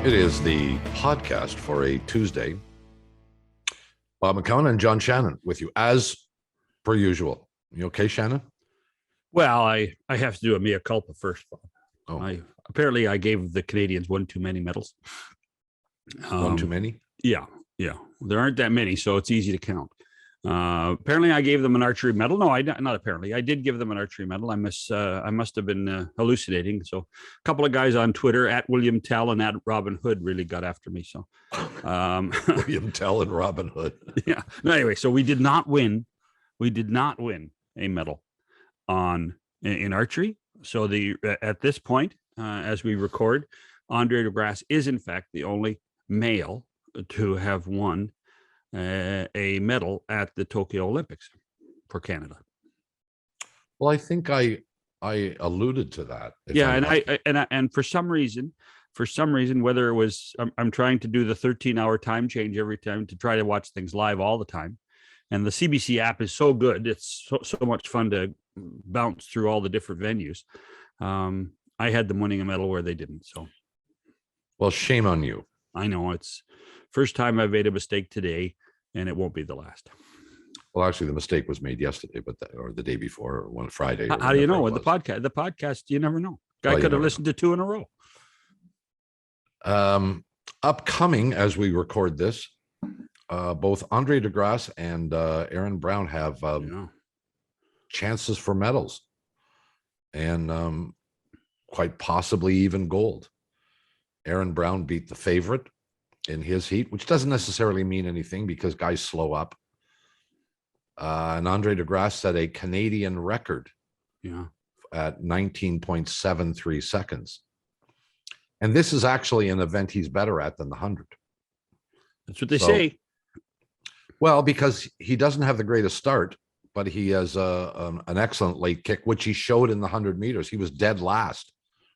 It is the podcast for a Tuesday. Bob McCown and John Shannon with you, as per usual. You okay, Shannon? Well, I have to do a mea culpa first. Oh. I gave the Canadians one too many medals. One too many? Yeah. There aren't that many, so it's easy to count. Apparently, I gave them an archery medal. No, not apparently. I did give them an archery medal. I must have been hallucinating. So, a couple of guys on Twitter at William Tell and at Robin Hood really got after me. So, William Tell and Robin Hood. Yeah. No, anyway, so we did not win. We did not win a medal in archery. So at this point, as we record, Andre DeGrasse is in fact the only male to have won a medal at the Tokyo Olympics for Canada. Well, I think I alluded to that. Yeah, and for some reason, whether it was I'm trying to do the 13-hour time change every time to try to watch things live all the time, and the CBC app is so good. It's so much fun to bounce through all the different venues. I had them winning a medal where they didn't. So, well, shame on you. I know it's first time I've made a mistake today, and it won't be the last. Well, actually, the mistake was made yesterday, or the day before, or one Friday. How do you know? With the podcast, you never know. Guy could have listened to two in a row. Upcoming, as we record this, both Andre DeGrasse and Aaron Brown have chances for medals, and quite possibly even gold. Aaron Brown beat the favorite in his heat, which doesn't necessarily mean anything because guys slow up. And Andre DeGrasse set a Canadian record at 19.73 seconds. And this is actually an event he's better at than the 100. That's what they say. Well, because he doesn't have the greatest start, but he has an excellent late kick, which he showed in the 100 meters. He was dead last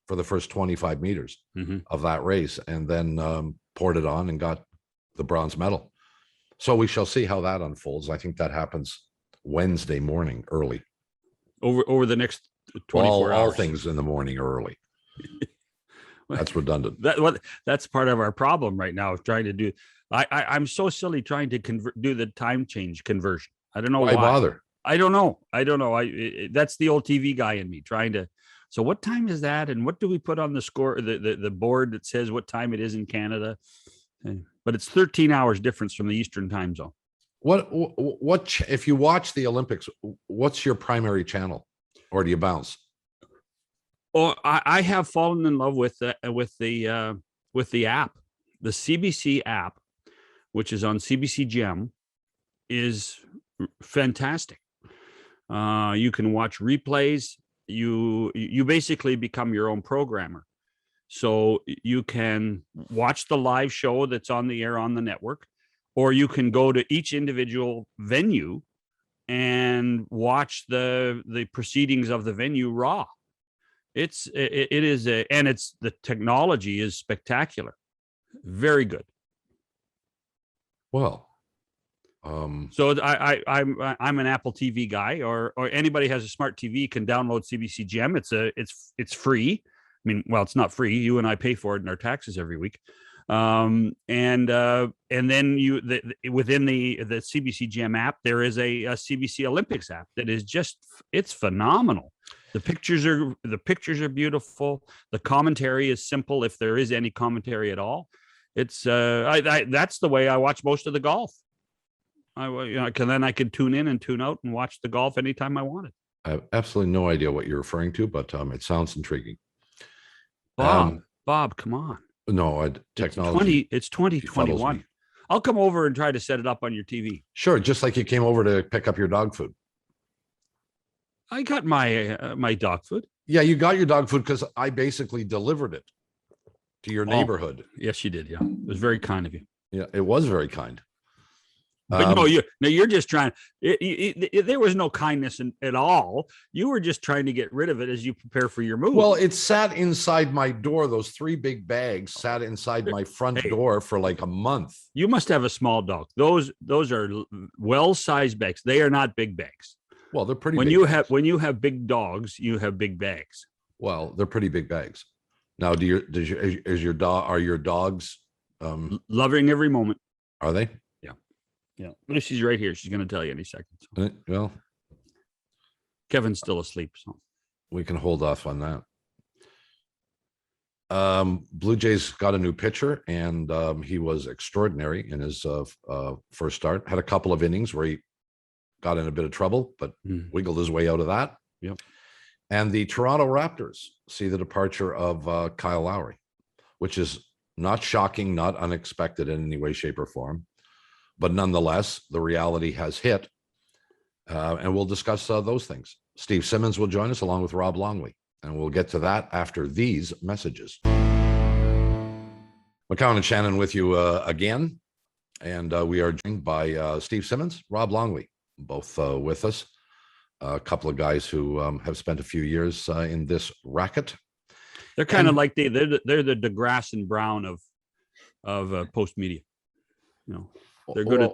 for the first 25 meters of that race, and then poured it on and got the bronze medal. So we shall see how that unfolds. I think that happens Wednesday morning early. Over the next 24 hours. All things in the morning early. That's redundant. That's part of our problem right now of trying to do. I'm so silly trying to do the time change conversion. I don't know why. Bother? I don't know. That's the old TV guy in me trying to. So what time is that? And what do we put on the score, the board that says what time it is in Canada? But it's 13 hours difference from the Eastern time zone. What if you watch the Olympics, what's your primary channel, or do you bounce? Oh, I have fallen in love with the app. The CBC app, which is on CBC Gem, is fantastic. You can watch replays. You basically become your own programmer. So you can watch the live show that's on the air on the network, or you can go to each individual venue and watch the proceedings of the venue raw. The technology is spectacular. Very good. Well, so I'm an Apple TV guy, or anybody has a smart TV can download CBC Gem. It's free. I mean, well, it's not free. You and I pay for it in our taxes every week. And then within the CBC Gem app, there is a CBC Olympics app that is it's phenomenal. The pictures are beautiful. The commentary is simple, if there is any commentary at all. It's that's the way I watch most of the golf. I can tune in and tune out and watch the golf anytime I want it. I have absolutely no idea what you're referring to, but it sounds intriguing. Bob, come on. No, technology. It's 2021. I'll come over and try to set it up on your TV. Sure, just like you came over to pick up your dog food. I got my dog food. Yeah, you got your dog food because I basically delivered it to your neighborhood. Yes, you did. Yeah, it was very kind of you. Yeah, it was very kind. But you're just trying. There was no kindness at all. You were just trying to get rid of it as you prepare for your move. Well, it sat inside my door. Those 3 big bags sat inside my front door for like a month. You must have a small dog. Those are well-sized bags. They are not big bags. Well, they're pretty. When you have big dogs, you have big bags. Well, they're pretty big bags. Now, is your dog? Are your dogs loving every moment? Are they? Yeah. Lucy's right here. She's going to tell you any second. So. Well, Kevin's still asleep, so we can hold off on that. Blue Jays got a new pitcher, and he was extraordinary in his first start. Had a couple of innings where he got in a bit of trouble, but wiggled his way out of that. Yep. And the Toronto Raptors see the departure of Kyle Lowry, which is not shocking, not unexpected in any way, shape, or form. But nonetheless, the reality has hit, and we'll discuss those things. Steve Simmons will join us along with Rob Longley, and we'll get to that after these messages. McCown and Shannon with you again, and we are joined by Steve Simmons, Rob Longley, both with us. A couple of guys who have spent a few years in this racket. They're kind of like they're the DeGrasse and Brown of post media. You know, they're good at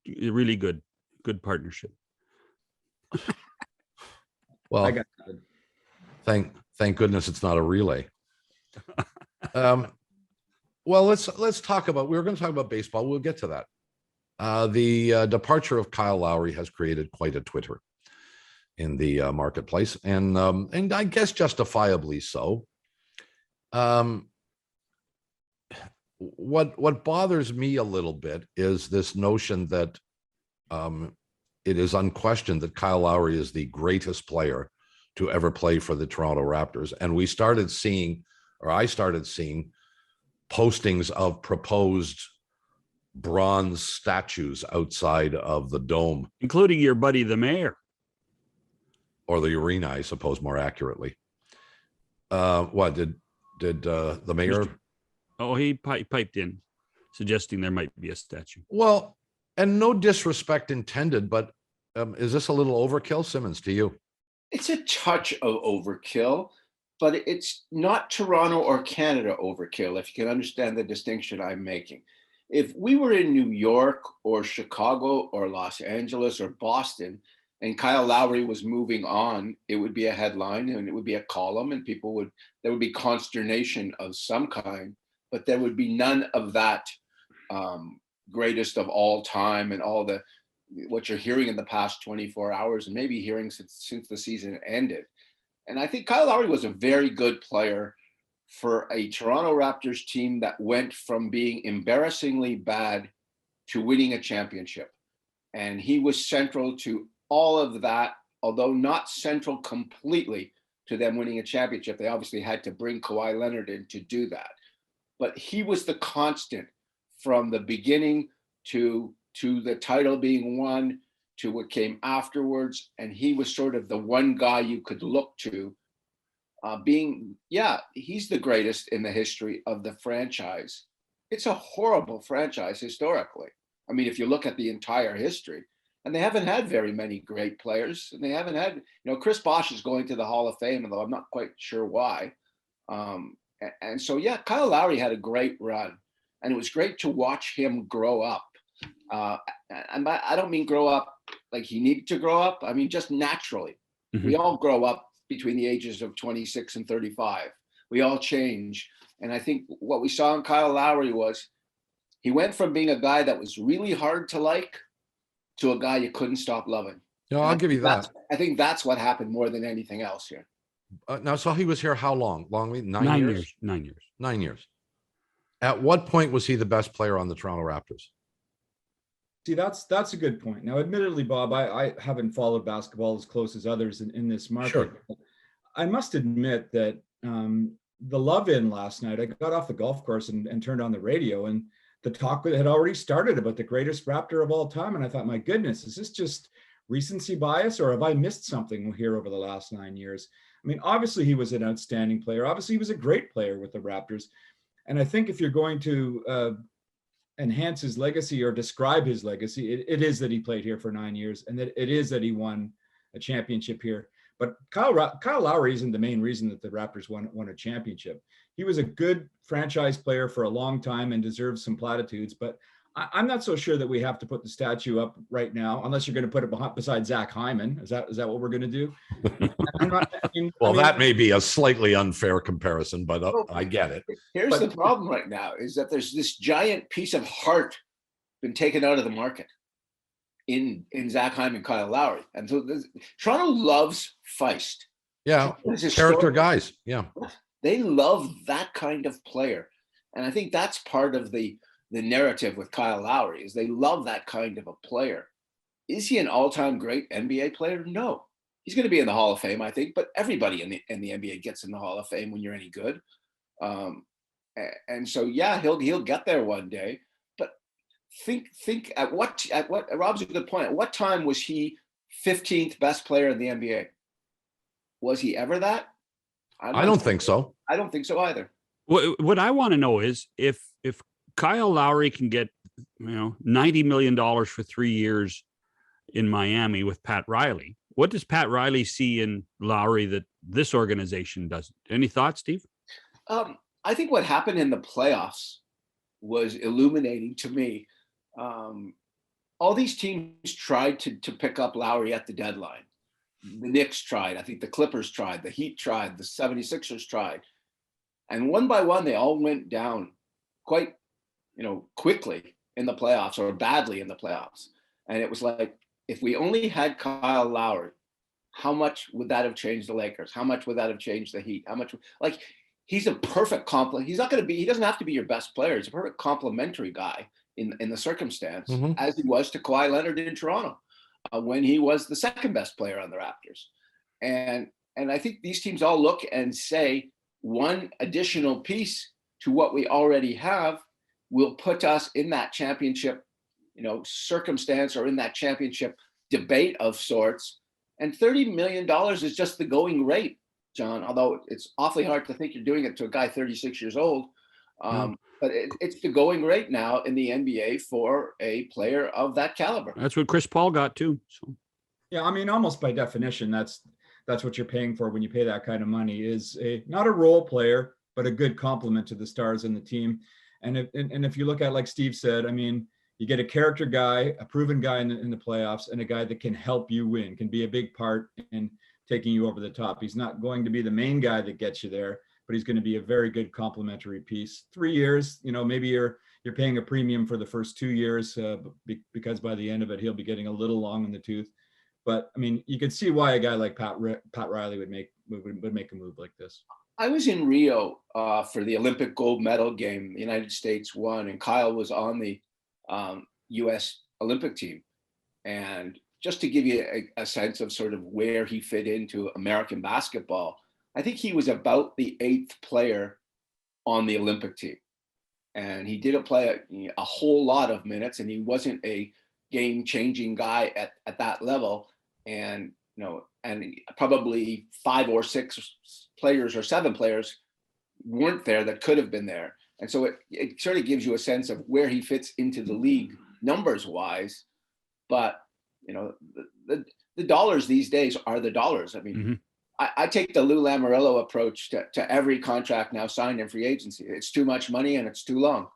really good partnership. Well, thank goodness it's not a relay. Well, let's talk about. We were going to talk about baseball. We'll get to that. The departure of Kyle Lowry has created quite a Twitter in the marketplace, and I guess justifiably so. What bothers me a little bit is this notion that it is unquestioned that Kyle Lowry is the greatest player to ever play for the Toronto Raptors, and I started seeing postings of proposed bronze statues outside of the dome, including your buddy the mayor, or the arena, I suppose, more accurately. What did the mayor? Oh, he piped in, suggesting there might be a statue. Well, and no disrespect intended, but is this a little overkill, Simmons, to you? It's a touch of overkill, but it's not Toronto or Canada overkill, if you can understand the distinction I'm making. If we were in New York or Chicago or Los Angeles or Boston, and Kyle Lowry was moving on, it would be a headline and it would be a column, and there would be consternation of some kind, but there would be none of that greatest of all time and all what you're hearing in the past 24 hours and maybe hearing since the season ended. And I think Kyle Lowry was a very good player for a Toronto Raptors team that went from being embarrassingly bad to winning a championship. And he was central to all of that, although not central completely to them winning a championship. They obviously had to bring Kawhi Leonard in to do that. But he was the constant from the beginning to the title being won, to what came afterwards. And he was sort of the one guy you could look to he's the greatest in the history of the franchise. It's a horrible franchise historically. I mean, if you look at the entire history, and they haven't had very many great players, and they haven't had, Chris Bosh is going to the Hall of Fame, although I'm not quite sure why. And so, Kyle Lowry had a great run, and it was great to watch him grow up. And I don't mean grow up like he needed to grow up. I mean, just naturally. Mm-hmm. We all grow up between the ages of 26 and 35. We all change. And I think what we saw in Kyle Lowry was he went from being a guy that was really hard to like to a guy you couldn't stop loving. I'll give you that. I think that's what happened more than anything else here. Now, so he was here how long? Longly? 9 years? 9 years. 9 years. At what point was he the best player on the Toronto Raptors? See, that's a good point. Now, admittedly, Bob, I haven't followed basketball as close as others in this market. Sure. I must admit that the love-in last night, I got off the golf course and turned on the radio, and the talk had already started about the greatest Raptor of all time. And I thought, my goodness, is this just recency bias, or have I missed something here over the last 9 years? I mean, obviously he was an outstanding player. Obviously he was a great player with the Raptors. And I think if you're going to enhance his legacy or describe his legacy, it is that he played here for 9 years, and that it is that he won a championship here. But Kyle Lowry isn't the main reason that the Raptors won a championship. He was a good franchise player for a long time and deserves some platitudes, but I'm not so sure that we have to put the statue up right now, unless you're going to put it beside Zach Hyman. Is that what we're going to do? That may be a slightly unfair comparison, but I get it. Here's the problem right now is that there's this giant piece of heart been taken out of the market in Zach Hyman, Kyle Lowry. And so Toronto loves Feist. Yeah, character guys. Yeah. They love that kind of player. And I think that's part of the narrative with Kyle Lowry is they love that kind of a player. Is he an all-time great NBA player? No. He's going to be in the Hall of Fame, I think, but everybody in the NBA gets in the Hall of Fame when you're any good. And so, yeah, he'll get there one day. But think at what Rob's a good point. At what time was he 15th best player in the NBA? Was he ever that? I don't think so. I don't think so either. What I want to know is if Kyle Lowry can get $90 million for 3 years in Miami with Pat Riley, what does Pat Riley see in Lowry that this organization doesn't? Any thoughts, Steve? I think what happened in the playoffs was illuminating to me. All these teams tried to pick up Lowry at the deadline. The Knicks tried. I think the Clippers tried. The Heat tried. The 76ers tried. And one by one, they all went down quite, quickly in the playoffs or badly in the playoffs. And it was like, if we only had Kyle Lowry, how much would that have changed the Lakers? How much would that have changed the Heat? How much? Like, he's a perfect complement. He doesn't have to be your best player. He's a perfect complementary guy in the circumstance, as he was to Kawhi Leonard in Toronto when he was the second best player on the Raptors. And I think these teams all look and say one additional piece to what we already have will put us in that championship, circumstance or in that championship debate of sorts. And $30 million is just the going rate, John, although it's awfully hard to think you're doing it to a guy 36 years old. But it's the going rate now in the NBA for a player of that caliber. That's what Chris Paul got too. So. Yeah, I mean, almost by definition, that's what you're paying for when you pay that kind of money, is not a role player, but a good complement to the stars in the team. And if you look at, like Steve said, I mean, you get a character guy, a proven guy in the playoffs, and a guy that can help you win, can be a big part in taking you over the top. He's not going to be the main guy that gets you there, but he's going to be a very good complementary piece. 3 years, maybe you're paying a premium for the first 2 years because by the end of it, he'll be getting a little long in the tooth. But I mean, you could see why a guy like Pat Riley would make a move like this. I was in Rio for the Olympic gold medal game. The United States won, and Kyle was on the U.S. Olympic team. And just to give you a sense of sort of where he fit into American basketball, I think he was about the 8th player on the Olympic team. And he didn't play a whole lot of minutes, and he wasn't a game-changing guy at that level. And, and probably 5 or 6 players or 7 players weren't there that could have been there. And so it sort of gives you a sense of where he fits into the league numbers wise. But, the dollars these days are the dollars. I mean, I take the Lou Lamoriello approach to every contract now signed in free agency. It's too much money and it's too long.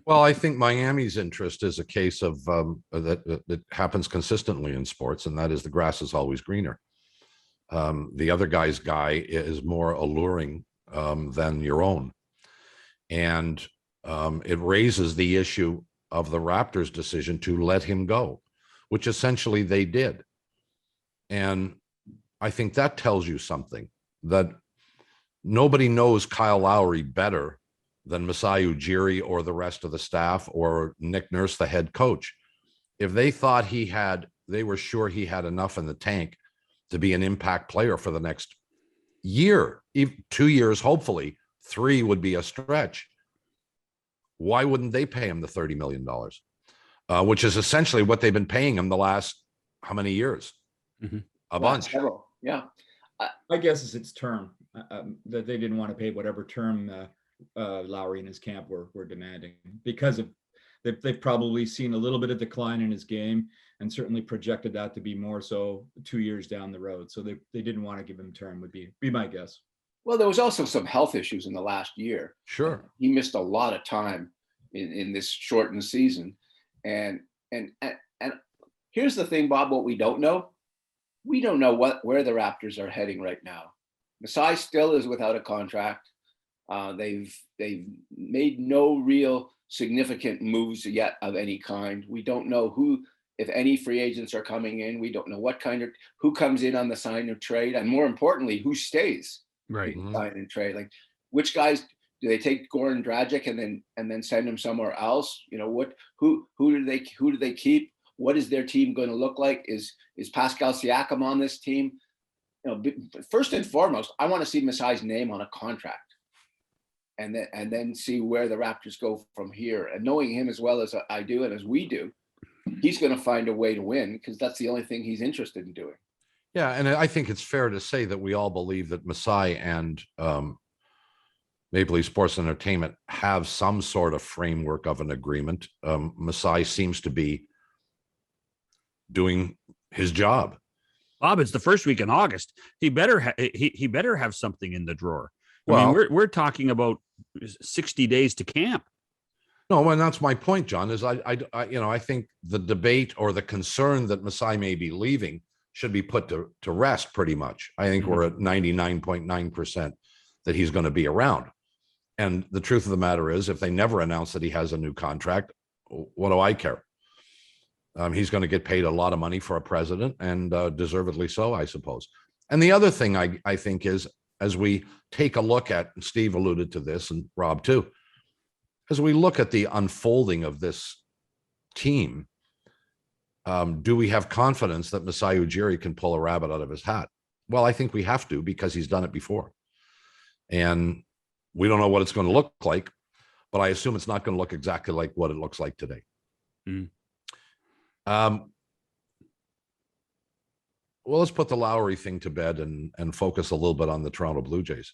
Well, I think Miami's interest is a case of that happens consistently in sports, and that is the grass is always greener. The other guy's guy is more alluring than your own. And it raises the issue of the Raptors' decision to let him go, which essentially they did. And I think that tells you something, that nobody knows Kyle Lowry better than Masai Ujiri or the rest of the staff or Nick Nurse, the head coach. If they thought they were sure he had enough in the tank to be an impact player for the next year, 2 years, hopefully 3 would be a stretch. Why wouldn't they pay him the $30 million, which is essentially what they've been paying him the last, how many years? A bunch. Several. Yeah. My guess is it's term, that they didn't want to pay whatever term Lowry and his camp were demanding, because of they've probably seen a little bit of decline in his game, and certainly projected that to be more so 2 years down the road. So they didn't want to give him term, would be my guess. Well, there was also some health issues in the last year. Sure. He missed a lot of time in this shortened season. And here's the thing, Bob, what we don't know where the Raptors are heading right now. Masai still is without a contract. They've made no real significant moves yet of any kind. We don't know who, if any, free agents are coming in. We don't know who comes in on the sign and trade, and more importantly, who stays. Right. Sign and trade. Like, which guys do they take? Goran Dragic and then send him somewhere else? You know, who do they keep? What is their team going to look like? Is Pascal Siakam on this team? You know, first and foremost, I want to see Masai's name on a contract, and then see where the Raptors go from here. And knowing him as well as I do and as we do, he's going to find a way to win, because that's the only thing he's interested in doing. Yeah, and I think it's fair to say that we all believe that Masai and Maple Leaf Sports Entertainment have some sort of framework of an agreement. Masai seems to be doing his job. Bob, it's the first week in August. He better have something in the drawer. Well, I mean, we're talking about 60 days to camp. No, and that's my point, John. Is I think the debate or the concern that Masai may be leaving should be put to rest pretty much. I think we're at 99.9% that he's going to be around. And the truth of the matter is, if they never announce that he has a new contract, what do I care? He's going to get paid a lot of money for a president, and deservedly so, I suppose. And the other thing I think is, as we take a look at, and Steve alluded to this, and Rob too, as we look at the unfolding of this team, do we have confidence that Masai Ujiri can pull a rabbit out of his hat? Well, I think we have to, because he's done it before. And we don't know what it's going to look like, but I assume it's not going to look exactly like what it looks like today. Well, let's put the Lowry thing to bed and focus a little bit on the Toronto Blue Jays.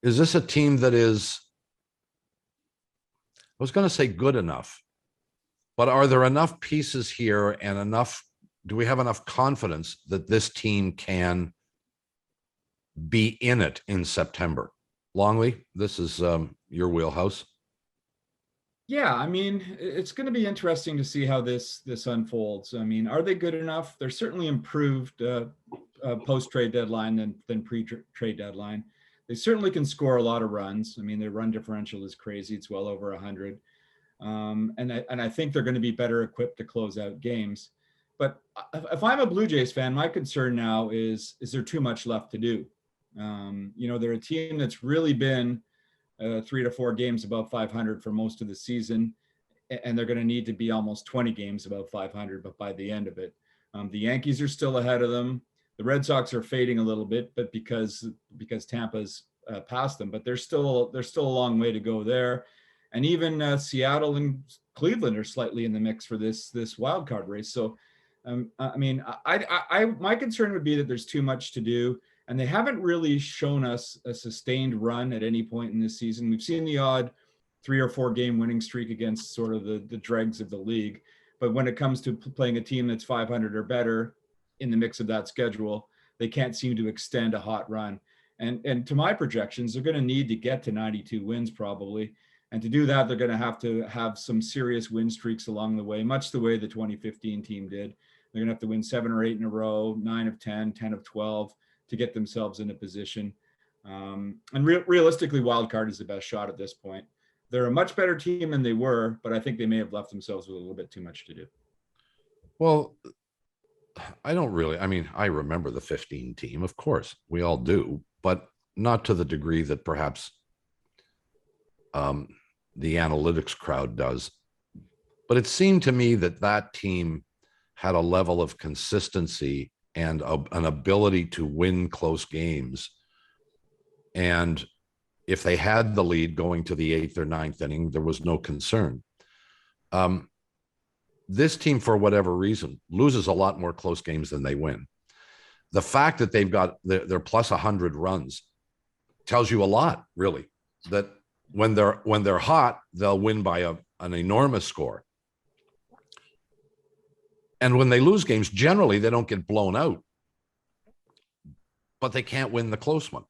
Is this a team that is, I was going to say good enough, but are there enough pieces here and do we have enough confidence that this team can be in it in September? Longley, this is your wheelhouse. Yeah, I mean, it's going to be interesting to see how this unfolds. I mean, are they good enough? They're certainly improved post-trade deadline than pre-trade deadline. They certainly can score a lot of runs. I mean, their run differential is crazy. It's well over 100. And I think they're going to be better equipped to close out games. But if I'm a Blue Jays fan, my concern now is there too much left to do? They're a team that's really been 3 to 4 games above 500 for most of the season, and they're going to need to be almost 20 games above 500, but by the end of it. The Yankees are still ahead of them. The Red Sox are fading a little bit, but because Tampa's past them, but there's still a long way to go there. And even Seattle and Cleveland are slightly in the mix for this wild card race. So, I mean, my concern would be that there's too much to do. And they haven't really shown us a sustained run at any point in this season. We've seen the odd 3 or 4 game winning streak against sort of the dregs of the league. But when it comes to playing a team that's 500 or better in the mix of that schedule, they can't seem to extend a hot run. And to my projections, they're going to need to get to 92 wins probably. And to do that, they're going to have some serious win streaks along the way, much the way the 2015 team did. They're going to have to win 7 or 8 in a row, 9 of 10, 10 of 12. To get themselves in a position. And realistically, wild card is the best shot at this point. They're a much better team than they were, but I think they may have left themselves with a little bit too much to do. Well, I remember the 15 team, of course, we all do, but not to the degree that perhaps the analytics crowd does. But it seemed to me that team had a level of consistency and an ability to win close games. And if they had the lead going to the 8th or 9th inning, there was no concern. This team, for whatever reason, loses a lot more close games than they win. The fact that they've got their plus 100 runs tells you a lot, really, that when they're hot, they'll win by an enormous score. And when they lose games, generally they don't get blown out, but they can't win the close one.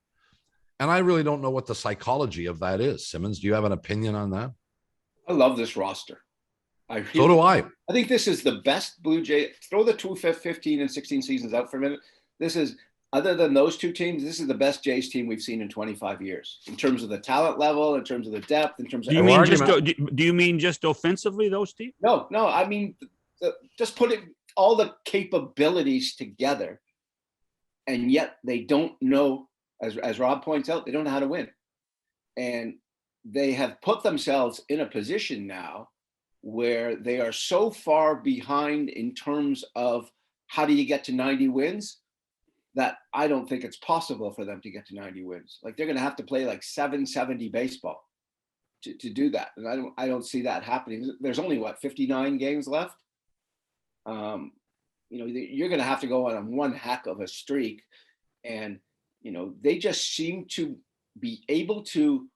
And I really don't know what the psychology of that is. Simmons, do you have an opinion on that? I love this roster. So do I. I think this is the best Blue Jay. Throw the 15 and 16 seasons out for a minute. This is, other than those two teams, this is the best Jays team we've seen in 25 years in terms of the talent level, in terms of the depth, in terms of. Do you mean just offensively, those teams? No. I mean, just putting all the capabilities together, and yet they don't know, as Rob points out, they don't know how to win, and they have put themselves in a position now where they are so far behind in terms of how do you get to 90 wins that I don't think it's possible for them to get to 90 wins. Like, they're going to have to play like 770 baseball to do that. And I don't see that happening. There's only 59 games left. You're going to have to go on one heck of a streak. And, they just seem to be able to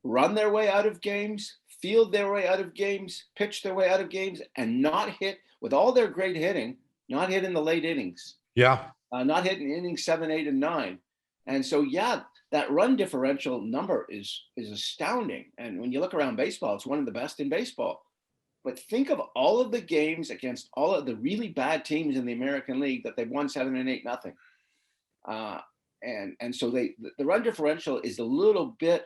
run their way out of games, field their way out of games, pitch their way out of games, and not hit, with all their great hitting, not hit in the late innings. Yeah. Not hit in innings 7, 8, and 9. And so, that run differential number is astounding. And when you look around baseball, it's one of the best in baseball. But think of all of the games against all of the really bad teams in the American League that they've won 7 and 8-0. And so the run differential is a little bit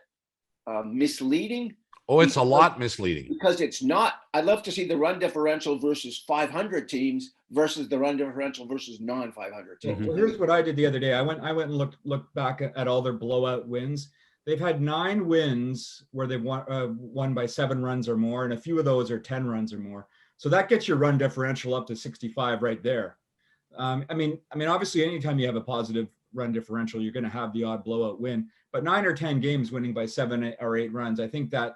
misleading. Oh, it's a lot misleading. Because it's not. I'd love to see the run differential versus 500 teams versus the run differential versus non-500 teams. Well, here's what I did the other day. I went and looked back at all their blowout wins. They've had 9 wins where they've won by 7 runs or more, and a few of those are 10 runs or more. So that gets your run differential up to 65 right there. I mean, obviously, anytime you have a positive run differential, you're going to have the odd blowout win. But 9 or 10 games winning by 7 or 8 runs, I think that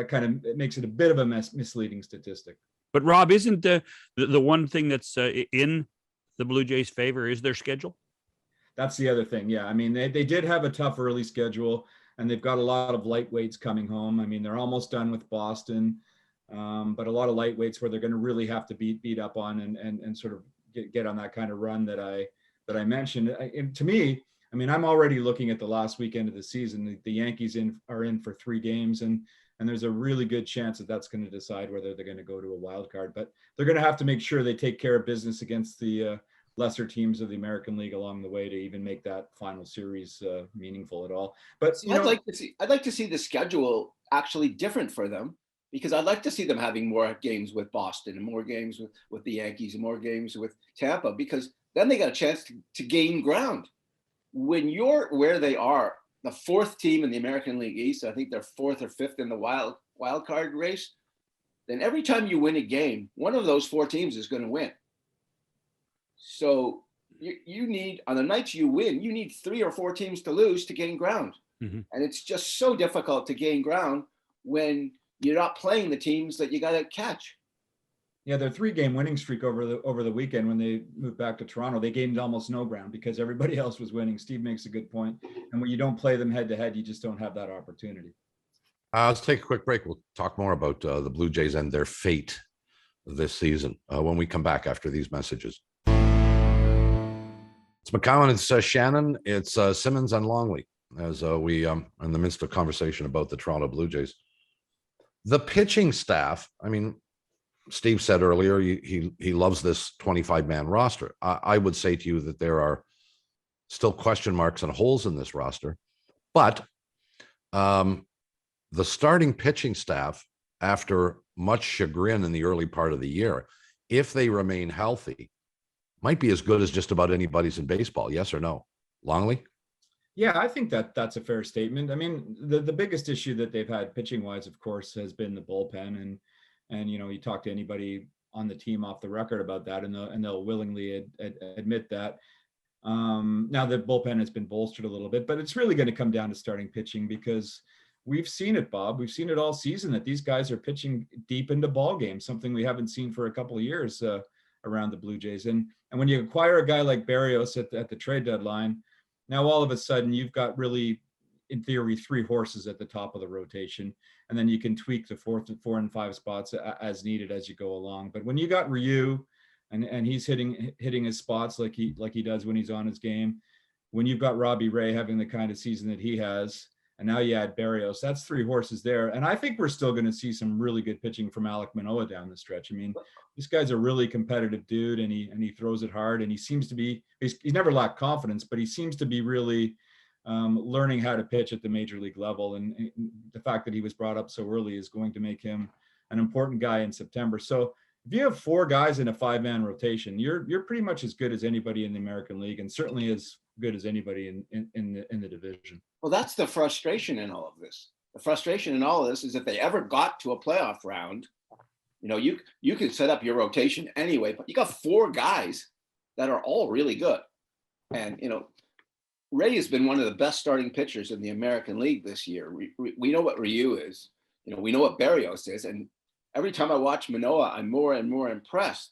kind of makes it a bit of a misleading statistic. But Rob, isn't the one thing that's in the Blue Jays' favor is their schedule? That's the other thing. Yeah, I mean, they did have a tough early schedule, and they've got a lot of lightweights coming home. I mean, they're almost done with Boston, but a lot of lightweights where they're going to really have to beat up on and sort of get on that kind of run that I mentioned. And to me, I mean, I'm already looking at the last weekend of the season. The Yankees are in for 3 games, and there's a really good chance that that's going to decide whether they're going to go to a wild card. But they're going to have to make sure they take care of business against the lesser teams of the American League along the way to even make that final series meaningful at all. But I'd like to see the schedule actually different for them, because I'd like to see them having more games with Boston and more games with the Yankees and more games with Tampa, because then they got a chance to gain ground. When you're where they are, the 4th team in the American League East, I think they're 4th or 5th in the wild card race, then every time you win a game, one of those 4 teams is going to win. So you need, on the nights you win, you need 3 or 4 teams to lose to gain ground. Mm-hmm. And it's just so difficult to gain ground when you're not playing the teams that you got to catch. Yeah, their 3-game winning streak over the weekend when they moved back to Toronto, they gained almost no ground because everybody else was winning. Steve makes a good point. And when you don't play them head to head, you just don't have that opportunity. Let's take a quick break. We'll talk more about the Blue Jays and their fate this season when we come back after these messages. It's McCowan, it's Shannon, it's Simmons and Longley as we are in the midst of conversation about the Toronto Blue Jays. The pitching staff, I mean, Steve said earlier he loves this 25-man roster. I would say to you that there are still question marks and holes in this roster, but the starting pitching staff, after much chagrin in the early part of the year, if they remain healthy, might be as good as just about anybody's in baseball. Yes or no, Longley? Yeah, I think that's a fair statement. I mean, the biggest issue that they've had pitching wise, of course, has been the bullpen, and you talk to anybody on the team off the record about that, and they'll willingly admit that. Now the bullpen has been bolstered a little bit, but it's really going to come down to starting pitching, because we've seen it, Bob. We've seen it all season that these guys are pitching deep into ball games, something we haven't seen for a couple of years around the Blue Jays. And when you acquire a guy like Berrios at the trade deadline, now all of a sudden you've got really, in theory, 3 horses at the top of the rotation, and then you can tweak the 4 and 5 spots as needed as you go along. But when you got Ryu and he's hitting his spots like he does when he's on his game, when you've got Robbie Ray having the kind of season that he has, and now you add Berrios, that's 3 horses there. And I think we're still going to see some really good pitching from Alek Manoah down the stretch. I mean, this guy's a really competitive dude, and he throws it hard, and he seems to be, he's never lacked confidence, but he seems to be really learning how to pitch at the major league level. And the fact that he was brought up so early is going to make him an important guy in September. So if you have 4 guys in a 5-man rotation, you're pretty much as good as anybody in the American League, and certainly as good as anybody in the division. Well, that's the frustration in all of this. The frustration in all of this is if they ever got to a playoff round, you know, you can set up your rotation anyway, but you got 4 guys that are all really good. And, you know, Ray has been one of the best starting pitchers in the American League this year. We know what Ryu is. You know, we know what Berrios is. And every time I watch Manoah, I'm more and more impressed.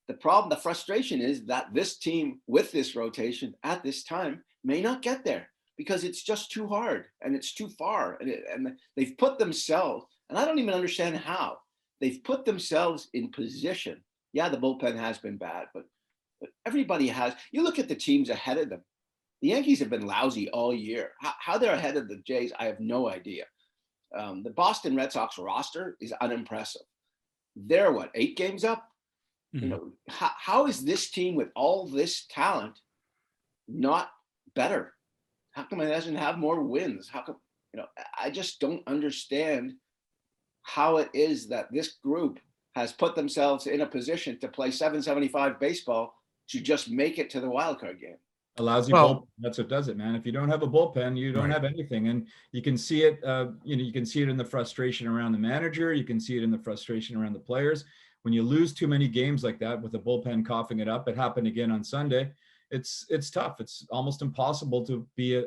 The frustration is that this team with this rotation at this time may not get there because it's just too hard and it's too far. And they've put themselves, and I don't even understand how, they've put themselves in position. Yeah, the bullpen has been bad, but everybody has. You look at the teams ahead of them. The Yankees have been lousy all year. How they're ahead of the Jays, I have no idea. The Boston Red Sox roster is unimpressive. They're 8 games up? Mm-hmm. You know, how is this team with all this talent not better? How come it doesn't have more wins? How come, you know, I just don't understand how it is that this group has put themselves in a position to play 775 baseball to just make it to the wild card game. Allows you bullpen. That's what does it, man. If you don't have a bullpen, you don't have anything. And you can see it, you can see it in the frustration around the manager. You can see it in the frustration around the players. When you lose too many games like that with the bullpen coughing it up, it happened again on Sunday. It's tough. It's almost impossible to be a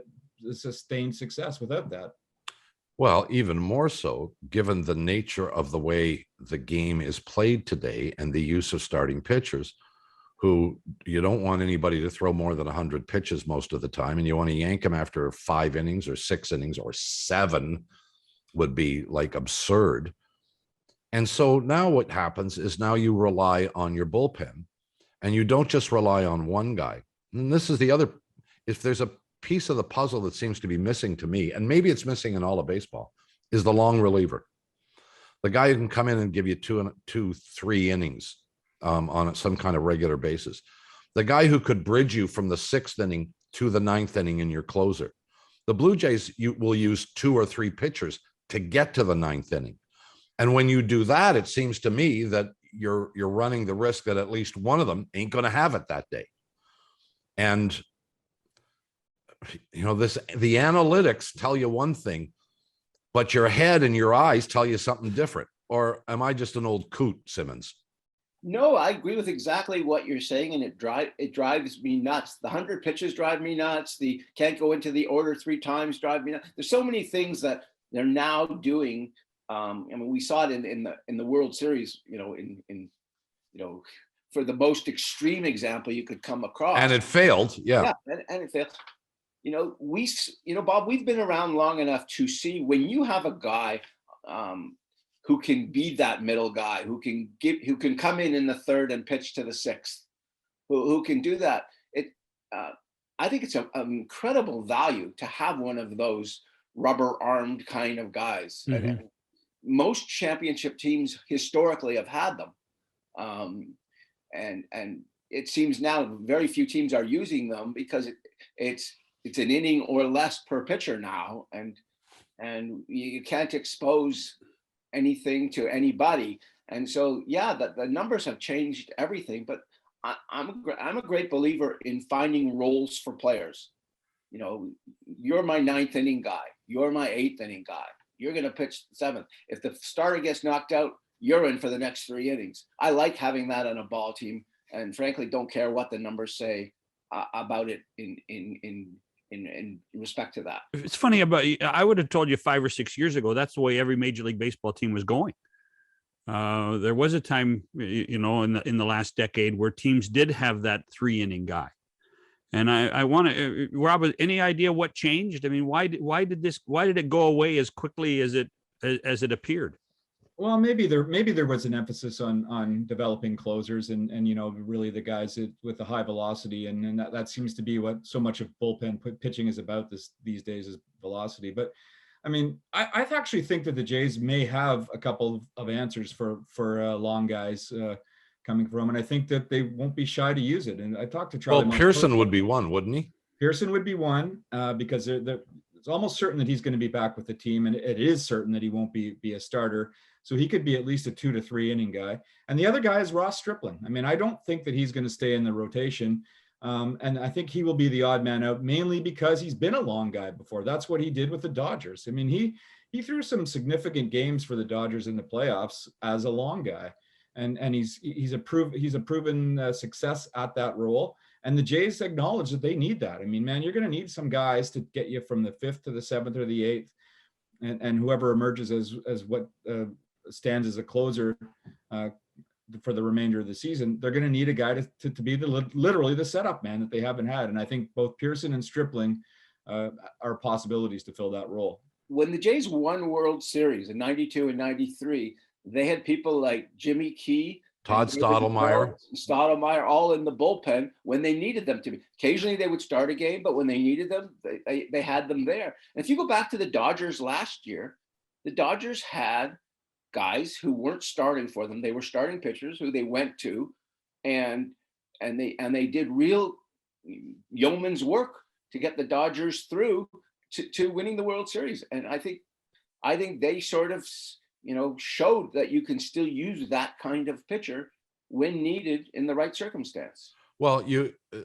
sustained success without that. Well, even more so, given the nature of the way the game is played today and the use of starting pitchers, who you don't want anybody to throw more than 100 pitches most of the time, and you want to yank them after 5 innings or 6 innings or 7 would be like absurd. And so now what happens is now you rely on your bullpen, and you don't just rely on one guy. And this is the other, if there's a piece of the puzzle that seems to be missing to me, and maybe it's missing in all of baseball, is the long reliever. The guy who can come in and give you 2-3 innings on some kind of regular basis. The guy who could bridge you from the 6th inning to the 9th inning in your closer. The Blue Jays will use 2 or 3 pitchers to get to the 9th inning. And when you do that, it seems to me that you're running the risk that at least one of them ain't going to have it that day. And you know, the analytics tell you one thing, but your head and your eyes tell you something different. Or am I just an old coot, Simmons? No, I agree with exactly what you're saying, and it drives me nuts. The 100 pitches drive me nuts. The can't go into the order 3 times drive me nuts. There's so many things that they're now doing. I mean, we saw it in the World Series. You know, in for the most extreme example you could come across. And it failed. Yeah, and it failed. You know, Bob, we've been around long enough to see when you have a guy who can be that middle guy, who can come in the 3rd and pitch to the 6th, who can do that. I think it's an incredible value to have one of those rubber-armed kind of guys. Mm-hmm. And most championship teams historically have had them, and it seems now very few teams are using them because it's an inning or less per pitcher now, and you can't expose anything to anybody. And so, yeah, the numbers have changed everything, but I'm a great believer in finding roles for players. You know, you're my 9th inning guy. You're my 8th inning guy. You're going to pitch 7th. If the starter gets knocked out, you're in for the next 3 innings. I like having that on a ball team, and frankly, don't care what the numbers say about it in respect to that. It's funny I would have told you 5 or 6 years ago, that's the way every Major League Baseball team was going. There was a time, you know, in the last decade where teams did have that 3 inning guy. And I want to, Rob, any idea what changed? I mean, why did it go away as quickly as it appeared? Well, maybe there was an emphasis on developing closers and really the guys with the high velocity, and that seems to be what so much of bullpen pitching is about these days is velocity. But I mean, I actually think that the Jays may have a couple of answers for long guys coming from, and I think that they won't be shy to use it. And I talked to Charlie. Well, Pearson would be one, wouldn't he? Pearson would be one because it's almost certain that he's going to be back with the team, and it is certain that he won't be a starter. So he could be at least a 2 to 3 inning guy. And the other guy is Ross Stripling. I mean, I don't think that he's going to stay in the rotation. And I think he will be the odd man out, mainly because he's been a long guy before. That's what he did with the Dodgers. I mean, he threw some significant games for the Dodgers in the playoffs as a long guy. And he's a proven success at that role. And the Jays acknowledge that they need that. I mean, man, you're going to need some guys to get you from the 5th to the 7th or the 8th. And whoever emerges as what stands as a closer for the remainder of the season, they're going to need a guy to be literally the setup man that they haven't had. And I think both Pearson and Stripling are possibilities to fill that role. When the Jays won World Series in 92 and 93, they had people like Jimmy Key, Todd Stottlemyre, all in the bullpen when they needed them to be. Occasionally they would start a game, but when they needed them, they had them there. And if you go back to the Dodgers last year, the Dodgers had guys who weren't starting for them. They were starting pitchers who they went to, and they did real yeoman's work to get the Dodgers through to winning the World Series. And I think they sort of showed that you can still use that kind of pitcher when needed in the right circumstance. Well,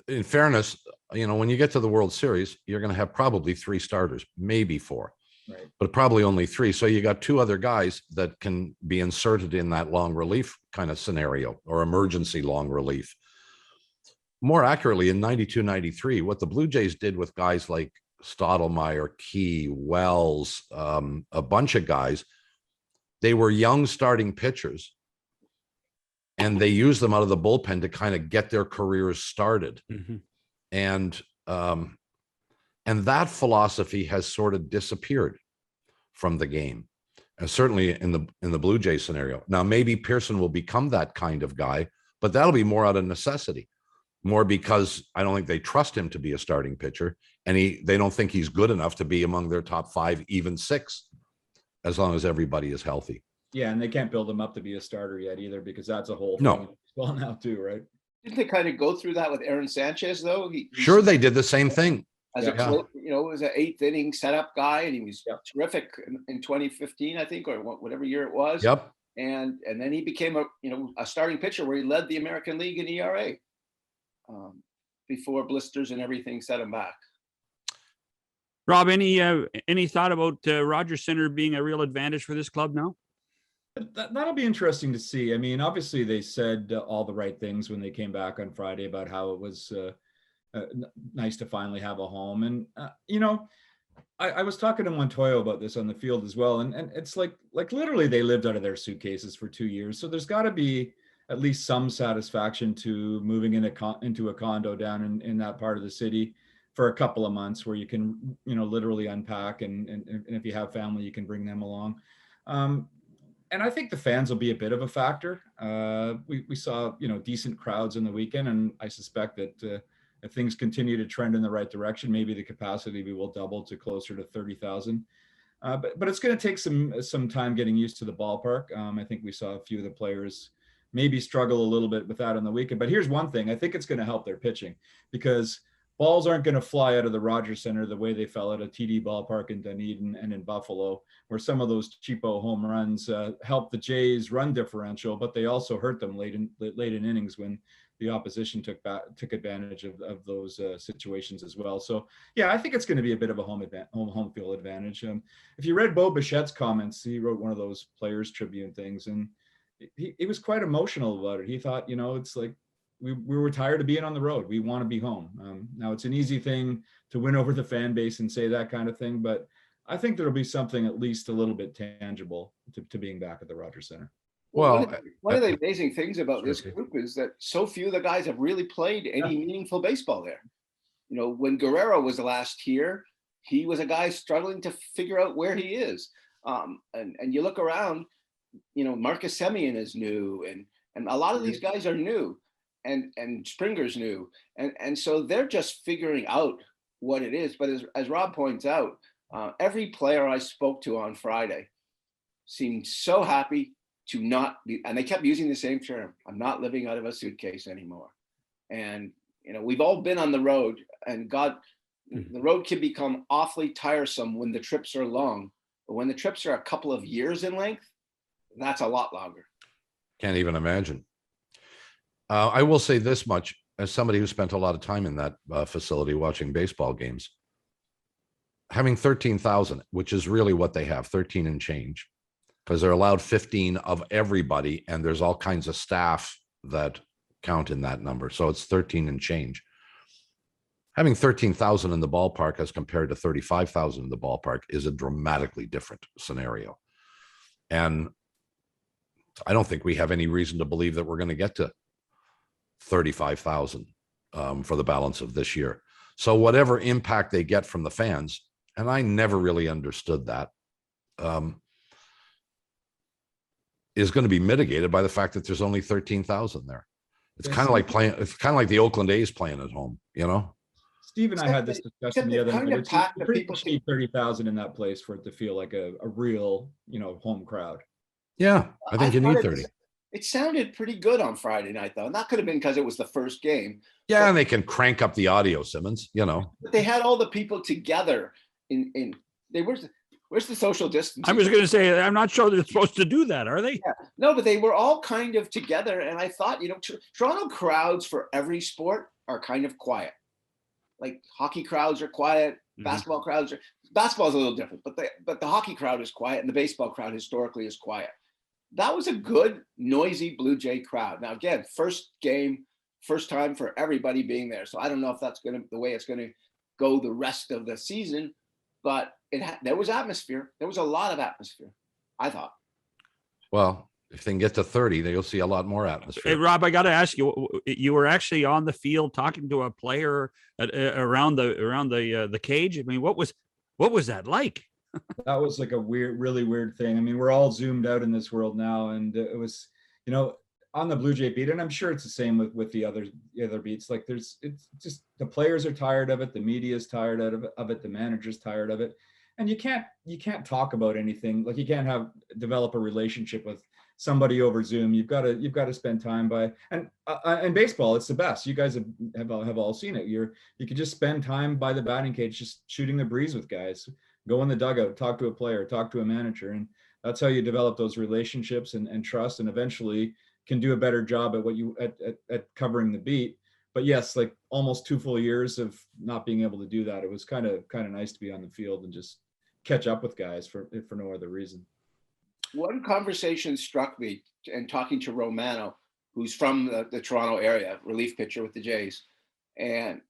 in fairness, when you get to the World Series, you're going to have probably 3 starters, maybe 4. Right. But probably only 3. So you got 2 other guys that can be inserted in that long relief kind of scenario or emergency long relief. More accurately, in 92, 93, what the Blue Jays did with guys like Stottlemyre, Key, Wells, a bunch of guys, they were young starting pitchers, and they used them out of the bullpen to kind of get their careers started. Mm-hmm. And that philosophy has sort of disappeared from the game, and certainly in the Blue Jay scenario. Now, maybe Pearson will become that kind of guy, but that'll be more out of necessity, more because I don't think they trust him to be a starting pitcher, and they don't think he's good enough to be among their top 5, even 6, as long as everybody is healthy. Yeah, and they can't build him up to be a starter yet either, because that's a whole thing No. as well now too, right? Didn't they kind of go through that with Aaron Sanchez though? Sure, they did the same thing. As was an 8th inning setup guy, and he was terrific in 2015, I think, or whatever year it was. Yep. And then he became a starting pitcher where he led the American League in ERA before blisters and everything set him back. Rob, any thought about Rogers Center being a real advantage for this club now? That'll be interesting to see. I mean, obviously they said all the right things when they came back on Friday about how it was nice to finally have a home. And, I was talking to Montoyo about this on the field as well. And it's like literally they lived out of their suitcases for 2 years. So there's got to be at least some satisfaction to moving into a condo down in that part of the city for a couple of months where you can, literally unpack. And if you have family, you can bring them along. And I think the fans will be a bit of a factor. We saw, decent crowds in the weekend, and I suspect that if things continue to trend in the right direction, maybe the capacity will double to closer to 30,000. But it's going to take some time getting used to the ballpark. I think we saw a few of the players maybe struggle a little bit with that on the weekend. But here's one thing: I think it's going to help their pitching, because balls aren't going to fly out of the Rogers Center the way they fell out of TD Ballpark in Dunedin and in Buffalo, where some of those cheapo home runs helped the Jays' run differential, but they also hurt them late in innings when the opposition took advantage of those situations as well. So yeah, I think it's going to be a bit of a home field advantage. If you read Bo Bichette's comments, he wrote one of those Players Tribune things, and he was quite emotional about it. He thought, it's like, we were tired of being on the road. We want to be home. Now it's an easy thing to win over the fan base and say that kind of thing, but I think there'll be something at least a little bit tangible to being back at the Rogers Center. Well, one of the amazing things about this group is that so few of the guys have really played any meaningful baseball there. When Guerrero was last here, he was a guy struggling to figure out where he is. And you look around, Marcus Semien is new, and a lot of these guys are new, and Springer's new, and so they're just figuring out what it is. But as Rob points out, every player I spoke to on Friday seemed so happy to not be, and they kept using the same term, I'm not living out of a suitcase anymore. And we've all been on the road, and the road can become awfully tiresome when the trips are long, but when the trips are a couple of years in length, that's a lot longer. Can't even imagine. I will say this much, as somebody who spent a lot of time in that facility watching baseball games, having 13,000, which is really what they have, 13 and change, because they're allowed 15 of everybody, and there's all kinds of staff that count in that number. So it's 13 and change. Having 13,000 in the ballpark as compared to 35,000 in the ballpark is a dramatically different scenario. And I don't think we have any reason to believe that we're going to get to 35,000 for the balance of this year. So whatever impact they get from the fans, and I never really understood that, is going to be mitigated by the fact that there's only 13,000 there. It's kind of like the Oakland A's playing at home, Steve and I had this discussion the other night. It's pretty cheap, 30,000 in that place for it to feel like a real, home crowd. Yeah, I think you need 30. It sounded pretty good on Friday night, though. And that could have been because it was the first game. Yeah, and they can crank up the audio, Simmons, But they had all the people together where's the social distance? I was going to say, I'm not sure they're supposed to do that, are they? Yeah. No, but they were all kind of together. And I thought, Toronto crowds for every sport are kind of quiet. Like hockey crowds are quiet. Basketball crowds basketball is a little different, but the hockey crowd is quiet, and the baseball crowd historically is quiet. That was a good, noisy Blue Jay crowd. Now, again, first game, first time for everybody being there. So I don't know if that's the way it's going to go the rest of the season, but there was atmosphere. There was a lot of atmosphere, I thought. Well, if they can get to 30, you'll see a lot more atmosphere. Hey, Rob, I got to ask you, you were actually on the field talking to a player around the cage. I mean, what was that like? That was like a really weird thing. I mean, we're all zoomed out in this world now, and it was, on the Blue Jay beat, and I'm sure it's the same with the other beats. Like it's just the players are tired of it, the media is tired of it, the manager's tired of it, and you can't talk about anything. Like you can't develop a relationship with somebody over Zoom. You've got to spend time and baseball, it's the best. You guys have all seen it. You could just spend time by the batting cage, just shooting the breeze with guys. Go in the dugout, talk to a player, talk to a manager, and that's how you develop those relationships and trust, and eventually can do a better job at covering the beat. But yes, like almost 2 full years of not being able to do that, it was kind of nice to be on the field and just catch up with guys for no other reason. One conversation struck me, and talking to Romano, who's from the Toronto area, relief pitcher with the Jays, and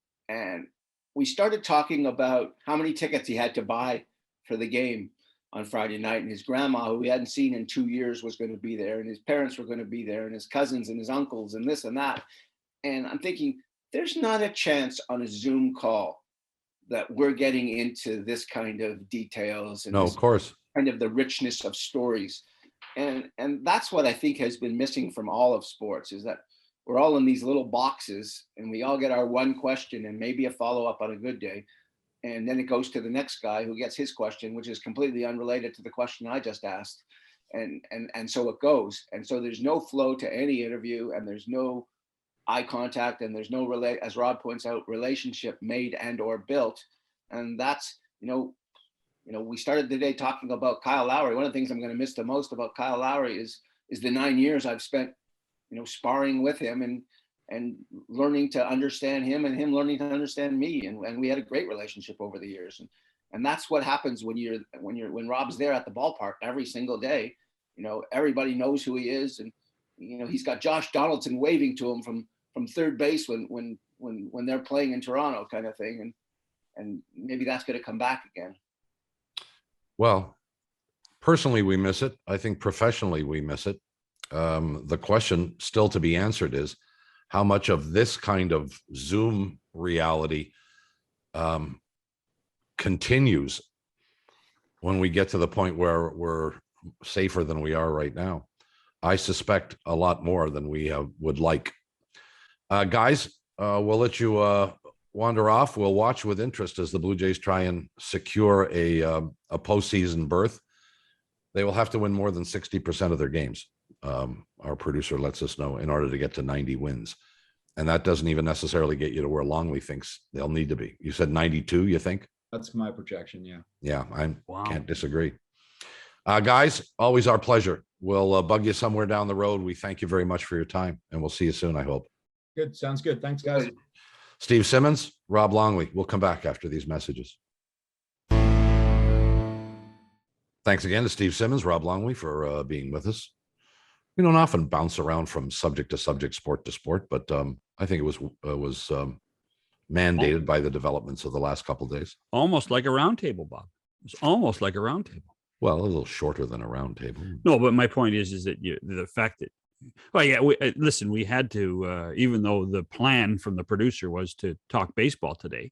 we started talking about how many tickets he had to buy for the game on Friday night, and his grandma, who he hadn't seen in 2 years, was going to be there, and his parents were going to be there, and his cousins and his uncles and this and that. And I'm thinking, there's not a chance on a Zoom call that we're getting into this kind of details and no, of course, kind of the richness of stories. And that's what I think has been missing from all of sports, is that we're all in these little boxes, and we all get our one question and maybe a follow-up on a good day. And then it goes to the next guy who gets his question, which is completely unrelated to the question I just asked. And so it goes. And so there's no flow to any interview, and there's no eye contact, and there's no, as Rob points out, relationship made and or built. And that's, we started the day talking about Kyle Lowry. One of the things I'm going to miss the most about Kyle Lowry is the 9 years I've spent, sparring with him and learning to understand him, and him learning to understand me. And we had a great relationship over the years. And that's what happens when Rob's there at the ballpark every single day. Everybody knows who he is, and he's got Josh Donaldson waving to him from third base when they're playing in Toronto, kind of thing. And maybe that's going to come back again. Well, personally, we miss it. I think professionally we miss it. The question still to be answered is how much of this kind of Zoom reality continues when we get to the point where we're safer than we are right now. I suspect a lot more than we would like. Guys, we'll let you wander off. We'll watch with interest as the Blue Jays try and secure a postseason berth. They will have to win more than 60% of their games. Our producer lets us know, in order to get to 90 wins. And that doesn't even necessarily get you to where Longley thinks they'll need to be. You said 92, you think? That's my projection. Yeah. Yeah, I can't disagree. Guys, always our pleasure. We'll bug you somewhere down the road. We thank you very much for your time, and we'll see you soon, I hope. Good. Sounds good. Thanks, guys. Steve Simmons, Rob Longley. We'll come back after these messages. Thanks again to Steve Simmons, Rob Longley, for being with us. We don't often bounce around from subject to subject, sport to sport, but I think it was mandated by the developments of the last couple of days. Almost like a roundtable, Bob. It's almost like a roundtable. Well, a little shorter than a roundtable. No, but my point is that the fact that, well, yeah, listen, we had to, even though the plan from the producer was to talk baseball today,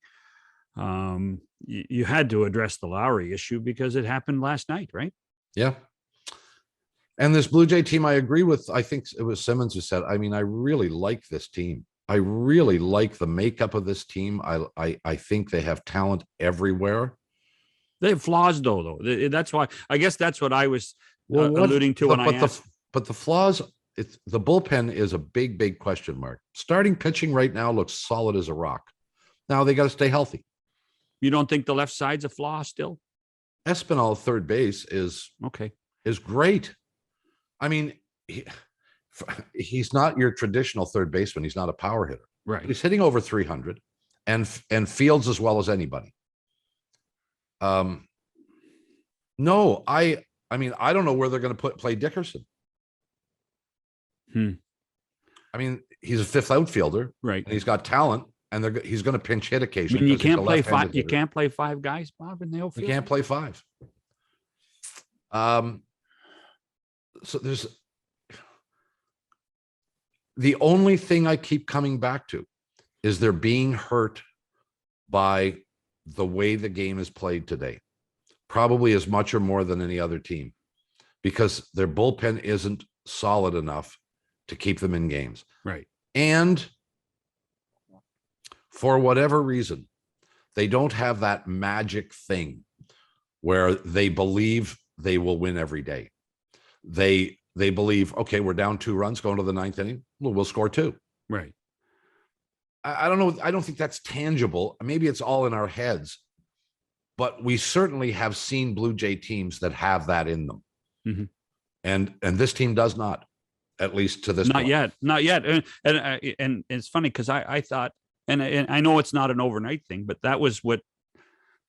you had to address the Lowry issue because it happened last night, right? Yeah. And this Blue Jay team, I agree with, I think it was Simmons who said, I mean, I really like this team. I really like the makeup of this team. I think they have talent everywhere. They have flaws, though. That's why, I guess that's what I was alluding to when I asked. But the flaws, the bullpen is a big question mark. Starting pitching right now looks solid as a rock. Now they got to stay healthy. You don't think the left side's a flaw still? Espinal third base is great. I mean, he's not your traditional third baseman. He's not a power hitter. Right. He's hitting over 300 and fields as well as anybody. No, I mean, I don't know where they're going to play Dickerson. I mean, he's a fifth outfielder, right? And he's got talent, and he's going to pinch hit occasionally. I mean, you can't play five. You can't play five guys, Bob, in the outfield. You can't play five. So there's the only thing I keep coming back to is they're being hurt by the way the game is played today, probably as much or more than any other team, because their bullpen isn't solid enough to keep them in games. Right. And for whatever reason, they don't have that magic thing where they believe they will win every day. They believe, okay, we're down 2 runs going to the 9th inning. Well, we'll score 2. Right. I don't know. I don't think that's tangible. Maybe it's all in our heads, but we certainly have seen Blue Jay teams that have that in them. Mm-hmm. And this team does not, at least to this point. Not yet. And it's funny because I thought, and I know it's not an overnight thing, but that was what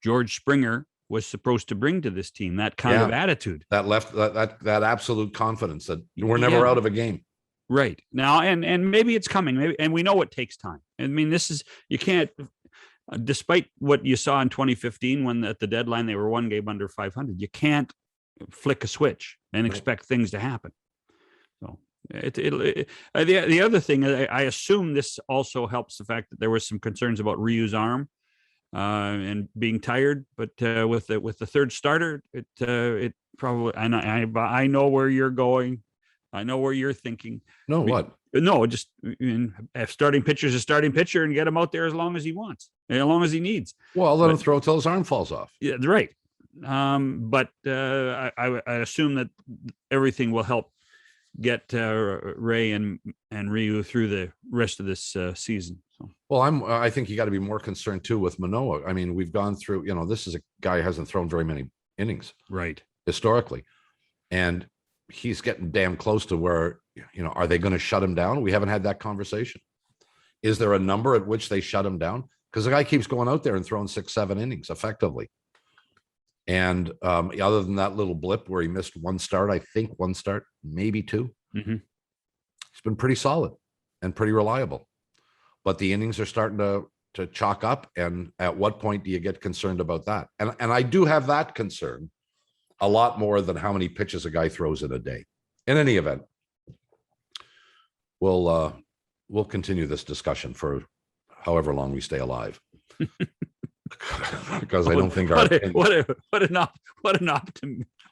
George Springer was supposed to bring to this team, that kind of attitude. That absolute confidence that we're never out of a game. Right. Now, and maybe it's coming, maybe, and we know it takes time. I mean, you can't, despite what you saw in 2015, when at the deadline they were 1 game under 500, you can't flick a switch and expect things to happen. So the other thing, I assume this also helps the fact that there was some concerns about Ryu's arm and being tired, but with the third starter, it probably, I know where you're going. I know where you're thinking. No, what? No, just if starting pitcher's a starting pitcher and get him out there as long as he wants, as long as he needs. Well, let him throw till his arm falls off. Yeah, right. But I assume that everything will help get Ray and Ryu through the rest of this season. So. Well, I think you got to be more concerned too with Manoah. I mean, we've gone through, this is a guy who hasn't thrown very many innings, right, historically, and he's getting damn close to where, are they going to shut him down? We haven't had that conversation. Is there a number at which they shut him down? Because the guy keeps going out there and throwing 6-7 innings effectively. And other than that little blip where he missed one start, maybe 2. Mm-hmm. He's been pretty solid and pretty reliable. But the innings are starting to chalk up. And at what point do you get concerned about that? And I do have that concern a lot more than how many pitches a guy throws in a day. In any event, we'll continue this discussion for however long we stay alive. Because I don't think what an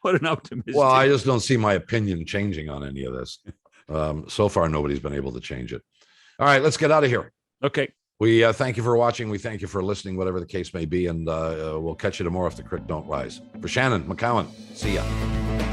What an optimistic. Well, I just don't see my opinion changing on any of this. So far, nobody's been able to change it. All right, let's get out of here. Okay. We thank you for watching. We thank you for listening, whatever the case may be. And we'll catch you tomorrow if the creek don't rise. For Shannon McCowan, see ya.